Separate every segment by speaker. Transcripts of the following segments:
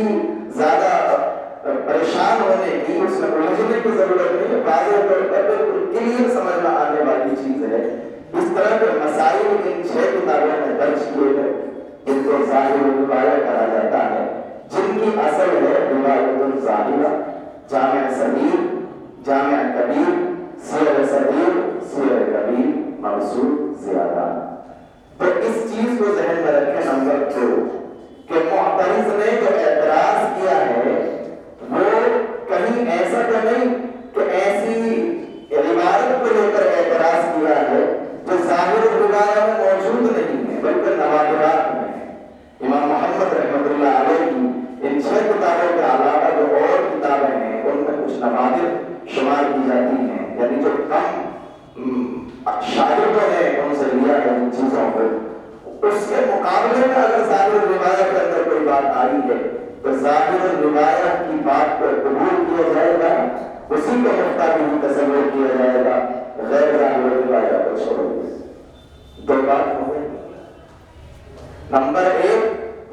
Speaker 1: کی زیادہ پریشان ہونے کی، اس میں الجھنے کی ضرورت نہیں ہے، واضح طور پر بالکل کلیئر سمجھ میں آنے والی چیز ہے۔ اس طرح کے مسائل ان 6 کتابوں میں درج کیے گئے جن کو ظاہر الروایہ کہا جاتا ہے، جن کی اصل ہے روایت الظاہرہ، جامع صغیر، جامع کبیر، سیر صغیر، سیر کبیر، موسوع زیادہ۔ تو اس چیز کو ذہن میں رکھیں نمبر 2 کہ معترض نے جو اعتراض کیا ہے وہ کہیں ایسا تو نہیں کہ ایسی روایت کو لے کر اعتراض کیا ہے جو ظاہر الروایہ میں موجود نہیں ہے، بلکہ نوادرات میں ہے۔ امام محمد رحمۃ اللہ علیہ کی ان 6 کتابوں کے علاوہ جو اور کتابیں ہیں ان میں کچھ نوادر شمار کی جاتی ہیں، یعنی جو کم شاگردوں نے ان سے لیا ہے ان چیزوں کو، اس کے مقابلے میں اگر ظاہر الروایہ کے اندر کوئی بات آئی ہے تو ظاہر الروایہ کی بات کو قبول کیا جائے گا، اسی کو مفتہ بھی تصور کیا جائے گا، غیر ظاہر الروایہ کو چھوڑ دیں۔ 2 بات ہو گئی۔ نمبر 1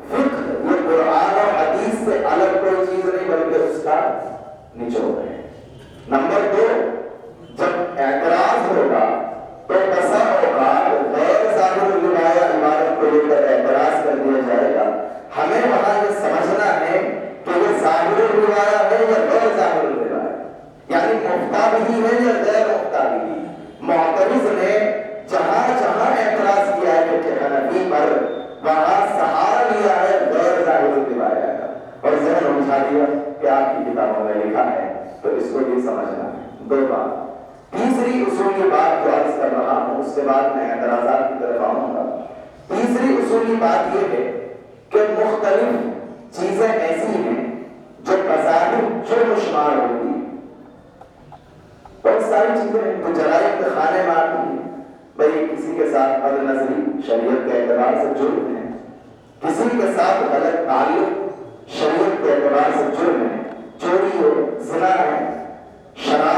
Speaker 1: فقہ، یہ قرآن اور حدیث سے الگ کوئی چیز نہیں بلکہ اس کا نچوڑ ہے۔ نمبر 2 جب اعتراض ہوگا تو بسا اوقات غیر ظاہر الروایہ عبارت کو لے کر اعتراض کر دیا جائے گا۔ ہمیں وہاں یہ سمجھنا ہے کہ یہ ظاہر الروایہ ہے یا غیر ظاہر الروایہ، یعنی مفتہ بھی ہے یا غیر مفتہ بھی۔ معترض نے جہاں جہاں اعتراض کیا ہے کہ حنفی پر، وہاں سہارا لیا ہے غیر ظاہر الروایہ کا، اور ذہن الجھا دیا کہ آپ کی کتابوں میں لکھا ہے، تو اس کو بھی سمجھنا ہے۔ 2 بات۔ تیسری اصولی بات جو عرض کر رہا ہوں، اس کے بعد میں اعتراضات کی طرف آؤں گا۔ تیسری اصولی بات یہ ہے کہ مختلف چیزیں ایسی ہیں جو بظاہر جرم شمار ہوتی ہیں، بہت ساری چیزیں ہیں جو جرائم کے خانے میں آتی ہیں۔ بھائی کسی کے ساتھ بد نظری شریعت کے اعتبار سے جرم ہے، کسی کے ساتھ غلط تعلق شریعت کے اعتبار سے جرم ہے، چوری ہو، زنا ہے، شراب